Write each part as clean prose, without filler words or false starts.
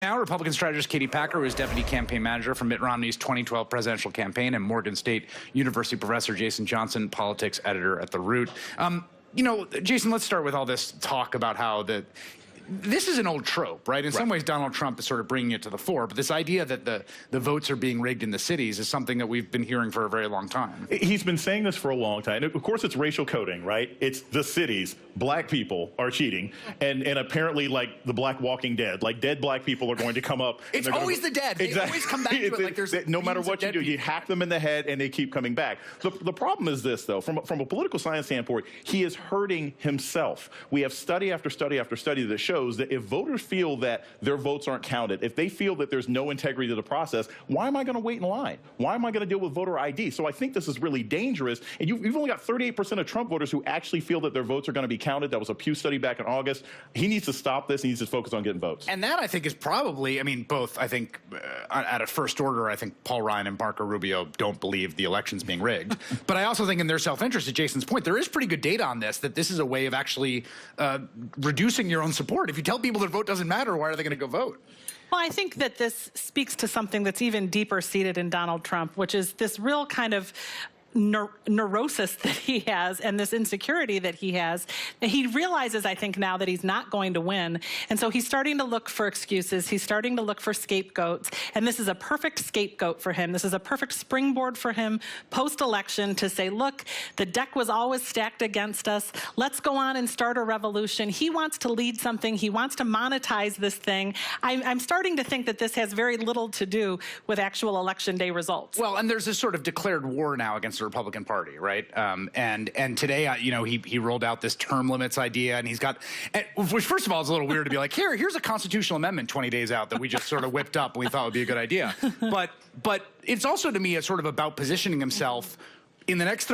Now, Republican strategist Katie Packer, who is deputy campaign manager for Mitt Romney's 2012 presidential campaign, and Morgan State University professor Jason Johnson, politics editor at The Root. You know, Jason, let's start with all this talk about how this is an old trope, right? In some ways, Donald Trump is sort of bringing it to the fore, but this idea that the votes are being rigged in the cities is something that we've been hearing for a very long time. He's been saying this for a long time. Of course, it's racial coding, right? It's the cities. Black people are cheating. And apparently, like the Black Walking Dead, like dead black people are going to come up. It's always the dead. They always come back to it like there's no matter what you do, you hack them in the head and they keep coming back. The problem is this, though. From a political science standpoint, he is hurting himself. We have study after study after study that shows that if voters feel that their votes aren't counted, if they feel that there's no integrity to the process, why am I going to wait in line? Why am I going to deal with voter ID? So I think this is really dangerous. And you've only got 38% of Trump voters who actually feel that their votes are going to be counted. That was a Pew study back in August. He needs to stop this. He needs to focus on getting votes. And that, I think, is probably, I mean, both, I think, at a first order, I think Paul Ryan and Marco Rubio don't believe the election's being rigged. But I also think in their self-interest, to Jason's point, there is pretty good data on this, that this is a way of actually reducing your own support. If you tell people their vote doesn't matter, why are they going to go vote? Well, I think that this speaks to something that's even deeper seated in Donald Trump, which is this real kind of neurosis that he has and this insecurity that he has. He realizes, I think, now that he's not going to win. And so he's starting to look for excuses. He's starting to look for scapegoats. And this is a perfect scapegoat for him. This is a perfect springboard for him post-election to say, look, the deck was always stacked against us. Let's go on and start a revolution. He wants to lead something. He wants to monetize this thing. I'm starting to think that this has very little to do with actual election day results. Well, and there's this sort of declared war now against the Republican Party, right? And today, you know, he rolled out this term limits idea, and he's got, which first of all is a little weird to be like, here's a constitutional amendment 20 days out that we just sort of whipped up and we thought would be a good idea. But it's also to me it's sort of about positioning himself in the next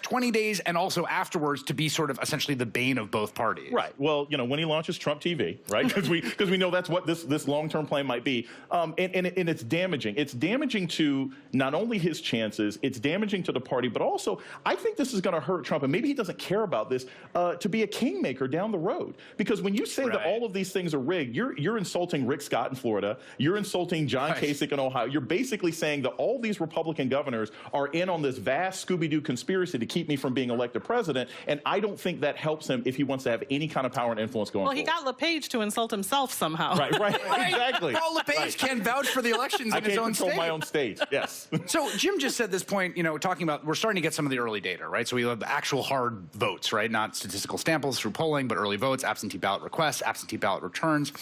20 days and also afterwards to be sort of essentially the bane of both parties. Right. Well, you know, when he launches Trump TV, right? Because we know that's what this long-term plan might be. And it's damaging. It's damaging to not only his chances, it's damaging to the party, but also I think this is going to hurt Trump, and maybe he doesn't care about this, to be a kingmaker down the road. Because when you say that all of these things are rigged, you're insulting Rick Scott in Florida, you're insulting John Kasich in Ohio. You're basically saying that all these Republican governors are in on this vast Scooby-Doo conspiracy to keep me from being elected president, and I don't think that helps him if he wants to have any kind of power and influence going forward. Well, he got LePage to insult himself somehow. Right, exactly. Paul LePage can vouch for the elections in his own state. I can't control my own state, yes. So Jim just said this point, you know, talking about we're starting to get some of the early data, right? So we have actual hard votes, right? Not statistical samples through polling, but early votes, absentee ballot requests, absentee ballot returns.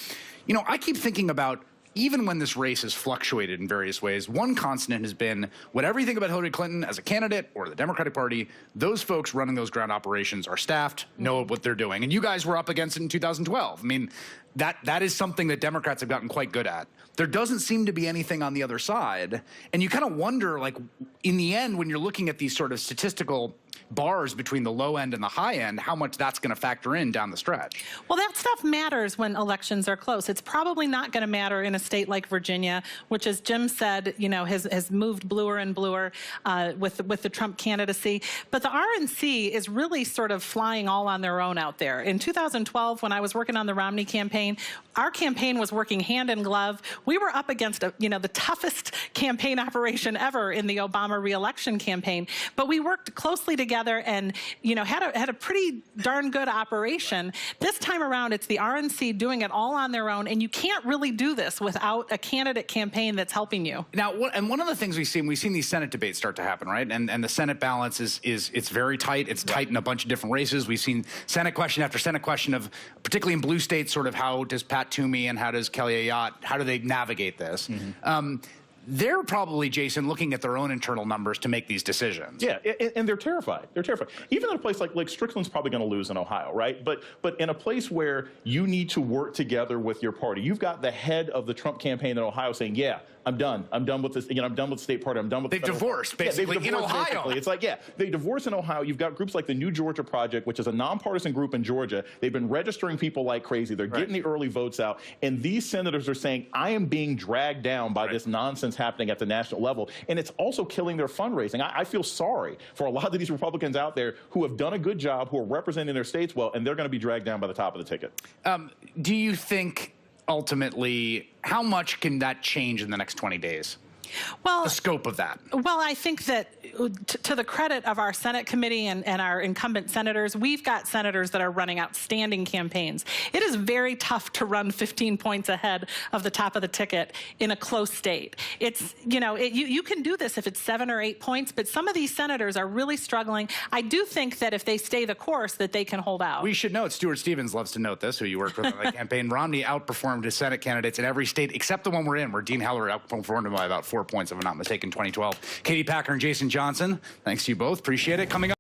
You know, I keep thinking about even when this race has fluctuated in various ways, one constant has been whatever you think about Hillary Clinton as a candidate or the Democratic Party, those folks running those ground operations are staffed, know what they're doing. And you guys were up against it in 2012. I mean, that is something that Democrats have gotten quite good at. There doesn't seem to be anything on the other side. And you kind of wonder, like, in the end, when you're looking at these sort of statistical bars between the low end and the high end, how much that's going to factor in down the stretch. Well, that stuff matters when elections are close. It's probably not going to matter in a state like Virginia, which, as Jim said, you know, has moved bluer and bluer with the Trump candidacy. But the RNC is really sort of flying all on their own out there. In 2012, when I was working on the Romney campaign, our campaign was working hand in glove. We were up against, the toughest campaign operation ever in the Obama re-election campaign. But we worked closely together and, you know, had a pretty darn good operation. This time around, it's the RNC doing it all on their own, and you can't really do this without a candidate campaign that's helping you. Now, one of the things we've seen these Senate debates start to happen, right? And the Senate balance it's very tight. It's tight in a bunch of different races. We've seen Senate question after Senate question of, particularly in blue states, sort of how does Pat Toomey and how does Kelly Ayotte, how do they navigate this? They're probably, Jason, looking at their own internal numbers to make these decisions. Yeah, and they're terrified. They're terrified. Even in a place like Strickland's probably going to lose in Ohio, right? But in a place where you need to work together with your party, you've got the head of the Trump campaign in Ohio saying, yeah, I'm done. I'm done with this. You know, I'm done with the state party. I'm done with. They've divorced, basically, they've divorced, in Ohio. Basically. It's like, yeah, they divorced in Ohio. You've got groups like the New Georgia Project, which is a nonpartisan group in Georgia. They've been registering people like crazy. They're getting the early votes out. And these senators are saying, I am being dragged down by this nonsense happening at the national level. And it's also killing their fundraising. I feel sorry for a lot of these Republicans out there who have done a good job, who are representing their states well, and they're going to be dragged down by the top of the ticket. Do you think ultimately, how much can that change in the next 20 days? Well, The scope of that. Well, I think that to the credit of our Senate committee and our incumbent senators, we've got senators that are running outstanding campaigns. It is very tough to run 15 points ahead of the top of the ticket in a close state. It's, you can do this if it's 7 or 8 points, but some of these senators are really struggling. I do think that if they stay the course, that they can hold out. We should note, Stuart Stevens loves to note this, who you worked with on the campaign. Romney outperformed his Senate candidates in every state except the one we're in, where Dean Heller outperformed him by about 4 points, if I'm not mistaken, 2012. Katie Packer and Jason Johnson, thanks to you both. Appreciate it. Coming up.